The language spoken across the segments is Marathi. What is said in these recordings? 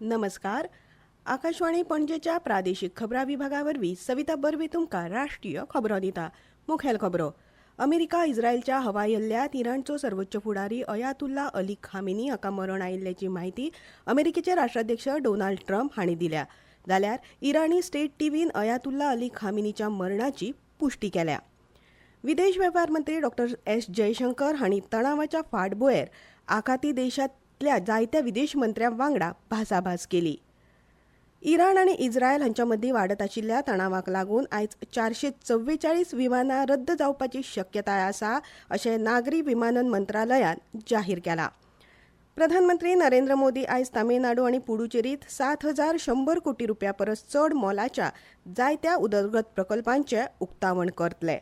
नमस्कार. आकाशवाणी पणजेच्या प्रादेशीक खबरां विभागावरवीं सविता बर्वे तुमकां राष्ट्रीय खबरो दिता. मुखेल खबरो. अमेरिका इस्रायलच्या हवाई हल्ल्यात इराणचो सर्वोच्च फुडारी अयातुल्ला अली खामेनी हाका मरण आयिल्ल्याची माहिती अमेरिकेचे राष्ट्राध्यक्ष डोनाल्ड ट्रम्प हांणी दिल्या. जाल्यार इराणी स्टेट टीव्हीन अयातुल्ला अली खामेनीच्या मरणाची पुष्टी केल्या. विदेश वेव्हार मंत्री डॉ. एस जयशंकर हांणी तणावाच्या फाटभुंयेर आखाती देशांतल्या जायत्या विदेश मंत्र्यां वांगडा भासाभास केली. इराण आनी इस्रायल हांच्या मदीं वाडत आशिल्ल्या तणावाक लागून आयज 444 विमानां रद्द जावपाची शक्यताय आसा अशें नागरी विमानन मंत्रालयान जाहीर केलां. प्रधानमंत्री नरेंद्र मोदी आयज तामिळनाडू आनी पुडुचेरीत 7,100 कोटी रुपया परस चड मोलाच्या जायत्या उदरगत प्रकल्पांचें उक्तावण करतले.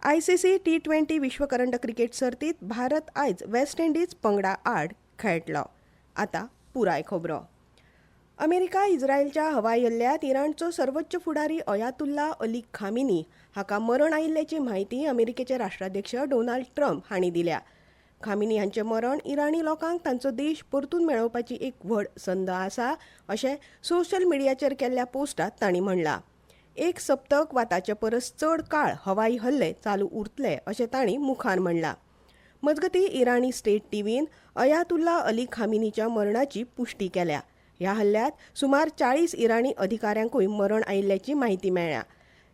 आयसीसी T20 विश्वकरंड क्रिकेट सर्तीत भारत आयज वेस्ट इंडीज पंगडा आड खेळटलो. आतां पुराय खबरो. अमेरिका इस्रायलच्या हवाई हल्ल्यात इराणचो सर्वोच्च फुडारी अयातुल्ला अली खामेनी हाका मरण आयिल्ल्याची माहिती अमेरिकेचे राष्ट्राध्यक्ष डोनाल्ड ट्रम्प हांणी दिल्या. खामेनी हांचें मरण इराणी लोकांक तांचो देश परतून मेळोवपाची एक व्हड संद आसा अशें सोशल मिडियाचेर केल्ल्या पोस्टांत तांणी म्हणलां. एक सप्तक वा ताचे परस चड काळ हवाई हल्ले चालू उरतले अशें तांणी मुखार म्हणलां. मजगतीं इराणी स्टेट टीव्हीन अयातुल्ला अली खामेनीच्या मरणाची पुष्टी केल्या. ह्या हल्ल्यात सुमार 40 इराणी अधिकाऱ्यांकूय मरण आयिल्ल्याची माहिती मेळ्ळ्या.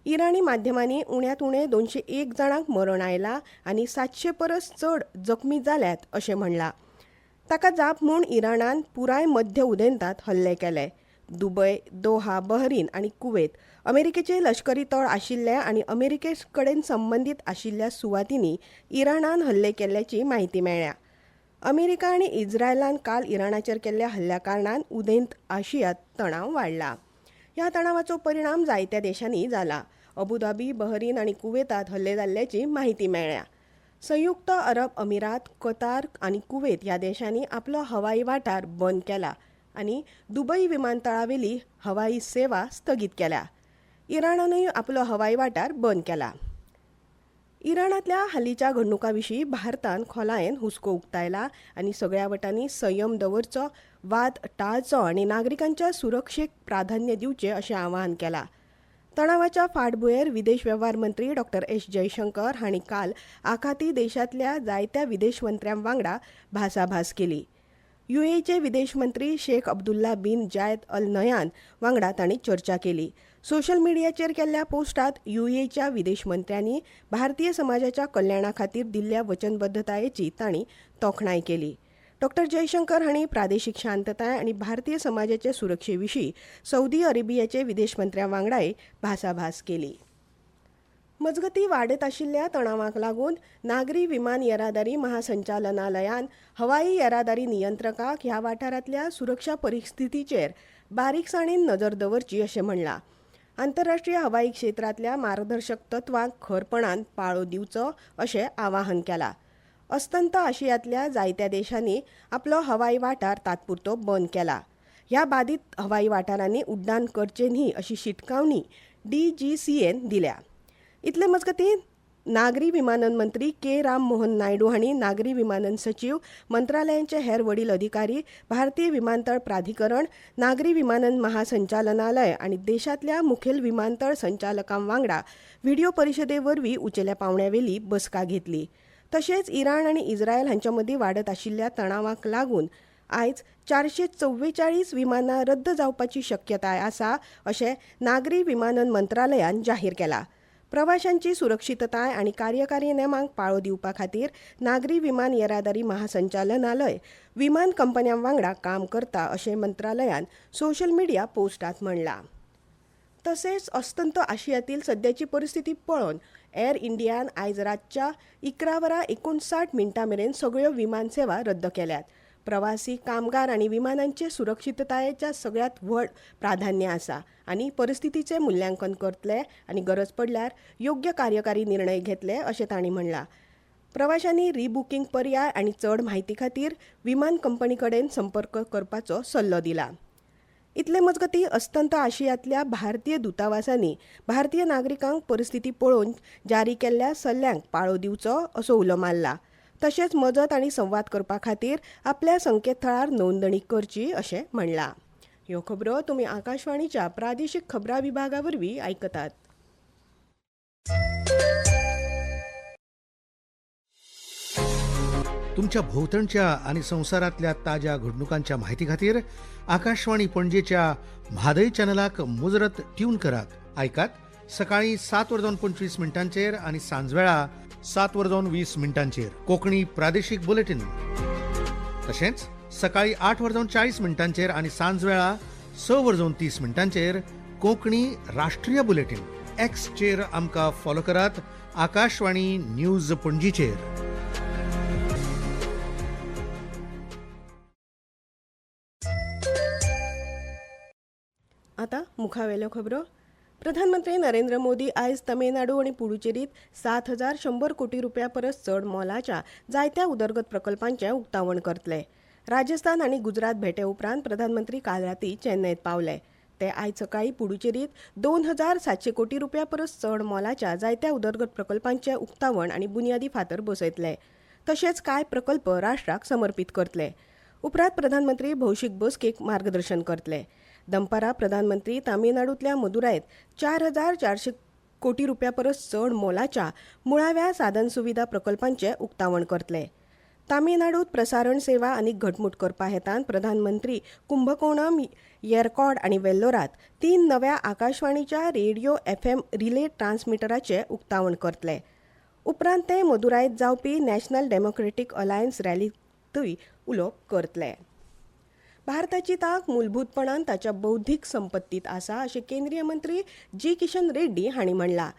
इराणी माध्यमांनी उण्यांत उणें 201 जाणांक मरण आयलां आनी 700 परस चड जखमी जाल्यात अशें म्हणलां. ताका जाप म्हूण इराणान पुराय मध्य उदेंतांत हल्ले केले. दुबय, दोहा, बहरीन आनी कुवेत अमेरिकेचे लश्करी तळ आशिल्ले आनी अमेरिके कडेन संबंदीत आशिल्ल्या सुवातींनी इराणान हल्ले केल्ल्याची माहिती मेळ्ळ्या. अमेरिका आनी इस्रायलान काल इराणाचेर केल्ल्या हल्ल्या कारणान उदेंत आशियांत तणाव वाडला. ह्या तणावाचो परिणाम जायत्या देशांनी जाला. अबुधाबी, बहरीन आनी कुवेतात हल्ले जाल्ल्याची माहिती मेळ्ळ्या. संयुक्त अरब अमिरात, कतार आनी कुवेत ह्या देशांनी आपलो हवाई वाठार बंद केला आनी दुबय विमानतळावेली हवाई सेवा स्थगीत केल्या. इराणानूय आपलो हवाई वाठार बंद केला. इराणांतल्या हालींच्या घडणुकां विशीं भारतान खोलायेन हुस्को उक्तायला आनी सगळ्या वटांनी संयम दवरचो, वाद टाळचो आनी नागरिकांच्या सुरक्षेक प्राधान्य दिवचें अशें आवाहन केलां. तणावाच्या फाटभुंयेर विदेश वेव्हार मंत्री डॉ. एस जयशंकर हांणी काल आखाती देशांतल्या जायत्या विदेश मंत्र्यां वांगडा भासाभास केली. यूएईचे विदेश मंत्री शेख अब्दुल्ला बिन जायद अल नह्यान वांगडा तांणी चर्चा केली. सोशल मिडियाचेर केल्ल्या पोस्टांत यूएईच्या विदेश मंत्र्यांनी भारतीय समाजाच्या कल्याणा खातीर दिल्ल्या वचनबद्धतायेची तांणी तोखणाय केली. डॉ. जयशंकर हांणी प्रादेशीक शांतताय आनी भारतीय समाजाचे सुरक्षे विशीं सौदी अरेबियाचे विदेश मंत्र्यां वांगडाय भासाभास केली. मजगतीं वाडत आशिल्ल्या तणावाक लागून नागरी विमान येरादारी महासंचालनालयान हवाई येरादारी नियंत्रकाक ह्या वाठारांतल्या सुरक्षा परिस्थितीचेर बारीकसाणेन नजर दवरची अशें म्हणलां. आंतरराष्ट्रीय हवाई क्षेत्रांतल्या मार्गदर्शक तत्वांक खरपणान पाळो दिवचो अशें आवाहन केलां. अस्तंत आशियांतल्या जायत्या देशांनी आपलो हवाई वाठार तात्पुरतो बंद केला. ह्या बादीत हवाई वाठारांनी उड्डाण करचें न्ही अशी शिटकावणी DGCAन दिल्या. इतले मजगतीं नागरी विमानन मंत्री के. राम मोहन नायडू हांणी नागरी विमानन सचिव, मंत्रालयांचे हेर वडील अधिकारी, भारतीय विमानतळ प्राधिकरण, नागरी विमानन महासंचालनालय आनी देशांतल्या मुखेल विमानतळ संचालकां वांगडा व्हिडिओ परिशदे वरवीं उंचेल्या पावंड्यावेली बसका घेतली. तशेंच इराण आनी इस्रायल हांच्या मदीं वाडत आशिल्ल्या तणावाक लागून आयज 444 विमानां रद्द जावपाची शक्यताय आसा अशें नागरी विमानन मंत्रालयान जाहीर केलां. प्रवाशांची सुरक्षीतताय आनी कार्यकारी नेमांक पाळो दिवपा खातीर नागरी विमान येरादारी महासंचालनालय विमान कंपन्यां वांगडा काम करता अशें मंत्रालयान सोशल मिडिया पोस्टांत म्हणलां. तशेंच अस्तंत आशियांतील सद्याची परिस्थिती पळोवन एर इंडियान आयज रातच्या 11:59 मेरेन सगळ्यो विमान सेवा रद्द केल्यात. प्रवासी, कामगार आनी विमानांचे सुरक्षीततायेच्या सगळ्यांत व्हड प्राधान्य आसा आनी परिस्थितीचें मुल्यांकन करतले आनी गरज पडल्यार योग्य कार्यकारी निर्णय घेतले अशें तांणी म्हणलां. प्रवाशांनी रिबुकींग पर्याय आनी चड म्हायती खातीर विमान कंपनी कडेन संपर्क करपाचो सल्लो दिला. इतले मजगतीं अस्तंत आशियांतल्या भारतीय दुतावासांनी भारतीय नागरिकांक परिस्थिती पळोवन जारी केल्ल्या सल्ल्यांक पाळो दिवचो असो उलो मारला. तशेंच मजत आनी संवाद करपा खातीर आपल्या संकेतथळार नोंदणी करची अशें म्हणलां. ह्यो खबरो तुम्ही आकाशवाणीच्या प्रादेशीक खबरां विभागावरवीं आयकतात. तुमच्या भोवतणच्या आणि संसारातल्या ताज्या घडणुकांच्या माहिती खातीर आकाशवाणी पणजेच्या म्हादय चॅनलाक मुजरत ट्यून करात. ऐकात सकाळी 7:25 आणि सांजवेळा 7:20 कोंकणी प्रादेशीक बुलेटिन. तशेंच सकाळी 8:40 आणि सांजवेळा 6:30 कोंकणी राष्ट्रीय बुलेटिन. एक्सचेर आमकां फॉलो करात. आकाशवाणी न्यूज पणजीचेर. आता मुखावेल्यो खबरो. प्रधानमंत्री नरेंद्र मोदी आयज तमिळनाडू आणि पुडुचेरीत 7,100 कोटी रुपया परस चड मोलाच्या जायत्या उदरगत प्रकल्पांचें उक्तावण करतले. राजस्थान आणि गुजरात भेटे उपरांत प्रधानमंत्री काल राती चेन्नयत पावले. ते आयज सकाळी पुडुचेरीत 2,700 कोटी रुपया परस चड मोलाच्या जायत्या उदरगत प्रकल्पांचें उक्तावण आणि बुन्यादी फातर बसयतले. तशेंच कांय प्रकल्प राष्ट्राक समर्पीत करतले. उपरांत प्रधानमंत्री भौशीक बसकेक मार्गदर्शन करतले. दनपारा प्रधानमंत्री तामिळनाडूंतल्या मदुरायत 4,400 कोटी रुपया परस चड मोलाच्या मुळाव्या साधनसुविधा प्रकल्पांचें उक्तावण करतले. तामिळनाडूंत प्रसारण सेवा आनीक घटमूट करपा हेतान प्रधानमंत्री कुंभकोणम, येरकॉड आणि वेल्लोरात 3 नव्या आकाशवाणीच्या रेडिओ FM रिले ट्रान्समिटराचें उक्तावण करतले. उपरांत ते मदुरायत जावपी नॅशनल डेमोक्रेटीक अलायन्स रॅलींतूय उलोवप करतले. भारताची तांक मूलभूतपणान ताच्या बौद्धीक संपत्तीत आसा अशें केंद्रीय मंत्री जी. किशन रेड्डी हांणी म्हणलां.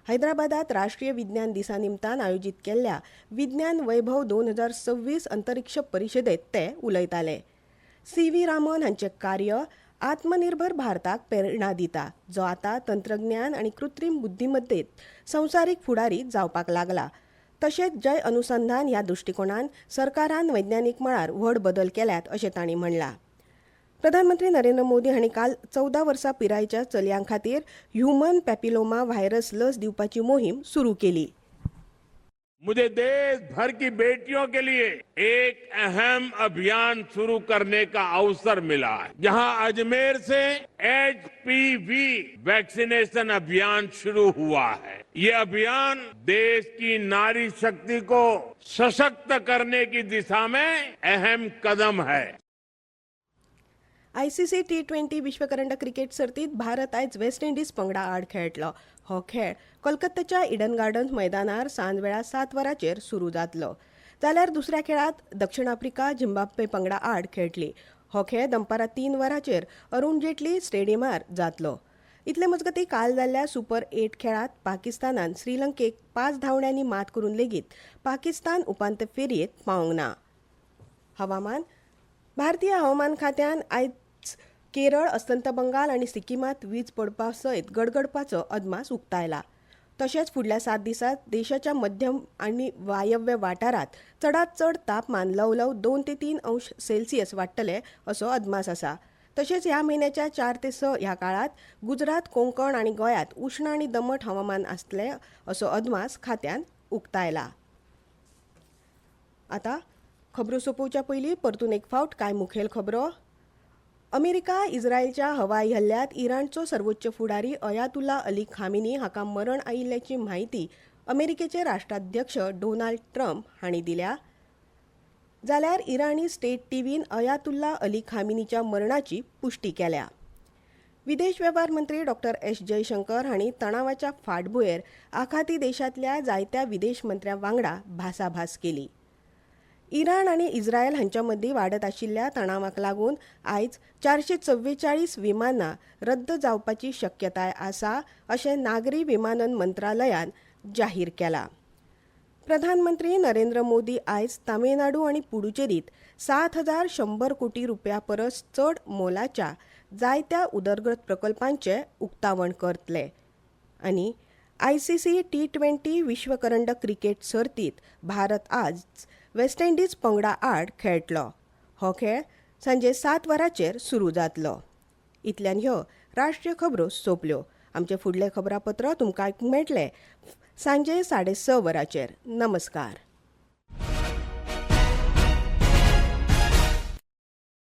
हैदराबादात राष्ट्रीय विज्ञान दिसा निमतान आयोजीत केल्ल्या विज्ञान वैभव 2026 अंतरिक्ष परिशदेत ते उलयताले. CV रामन हांचें कार्य आत्मनिर्भर भारताक प्रेरणा दिता, जो आतां तंत्रज्ञान आनी कृत्रीम बुद्धीमत्तेत संवसारीक फुडारी जावपाक लागला. तशेंच जय अनुसंधान ह्या दृश्टिकोनान सरकारान वैज्ञानीक मळार व्हड बदल केल्यात अशें तांणी म्हणलां. प्रधानमंत्री नरेंद्र मोदी हांणी काल 14 वर्सां पिरायेच्या चलयां खातीर ह्यूमन पॅपिलोमा व्हायरस लस दिवपाची मोहीम सुरू केली. मुझे देश भर की बेटियों के लिए एक अहम अभियान शुरू करने का अवसर मिला है, जहां अजमेर से HPV वैक्सीनेशन अभियान शुरू हुआ है. ये अभियान देश की नारी शक्ति को सशक्त करने की दिशा में अहम कदम है. ICC T20 विश्वकरंड क्रिकेट सर्तीत भारत आयज वेस्ट इंडीज पंगडा आड खेळटलो. हो खेळ कोलकाताच्या इडन गार्डन्स मैदानार सांजवेळा 7 वरांचेर सुरू जातलो. जाल्यार दुसऱ्या खेळात दक्षिण आफ्रिका झिम्बाब्वे पंगडा आड खेळटली. हो खेळ दनपारा 3 वरांचेर अरुण जेटली स्टेडियमार जातलो. इतले मजगतीं काल जाल्ल्या सुपर 8 खेळात पाकिस्तानान श्रीलंकेक 5 धांवड्यांनी मात करून लेगीत पाकिस्तान उपांत्य फेरयेत पावंक ना. हवामान. भारतीय हवामान खात्यान आयज केरळ, अस्तंत बंगाल आणि सिक्कीमात वीज पडपा सयत गडगडपाचो अदमास उक्तायला. तशेंच फुडल्या 7 दिसांत देशाच्या मध्यम आनी वायव्य वाठारात चडांत चड तापमान ल्हवल्हव 2 ते 3 अंश सेल्सियस वाडटले असो अदमास आसा. तशेंच ह्या म्हयन्याच्या 4 ते 6 ह्या काळात गुजरात, कोंकण आनी गोंयांत उश्ण आनी दमट हवामान आसतलें असो अदमास खात्यान उक्तायला. आतां खबरो सोंपोवच्या पयलीं परतून एक फावट कांय मुखेल खबरो. अमेरिका इस्रायलच्या हवाई हल्ल्यांत इराणचो सर्वोच्च फुडारी अयातुल्ला अली खामेनी हाका मरण आयिल्ल्याची म्हायती अमेरिकेचे राष्ट्राध्यक्ष डोनाल्ड ट्रम्प हांणी दिल्या. जाल्यार इराणी स्टेट टीव्हीन अयातुल्ला अली खामेनीच्या मरणाची पुष्टी केल्या. विदेश वेव्हार मंत्री डॉ. S. जयशंकर हांणी तणावाच्या फाटभुंयेर आखाती देशांतल्या जायत्या विदेश मंत्र्यां वांगडा भासाभास केली. इराण आनी इस्रायल हांच्या मदीं वाडत आशिल्ल्या तणावाक लागून आयज 444 विमानां रद्द जावपाची शक्यताय आसा अशें नागरी विमानन मंत्रालयान जाहीर केलां. प्रधानमंत्री नरेंद्र मोदी आयज तामिळनाडू आनी पुडुचेरीत 7,100 कोटी रुपया परस चड मोलाच्या जायत्या उदरगत प्रकल्पांचें उक्तावण करतले. आनी ICC T20 विश्वकरंड क्रिकेट सर्तीत भारत आज वेस्ट इंडीज पंगडा आड खेळटलो. हो खेळ सांजे 7 वरांचेर सुरू जातलो. इतल्यान ह्यो राष्ट्रीय खबरो सोंपल्यो. आमचे फुडले खबरापत्र तुमकां आयकूंक मेळटले सांजे 6:30 वरांचेर. नमस्कार.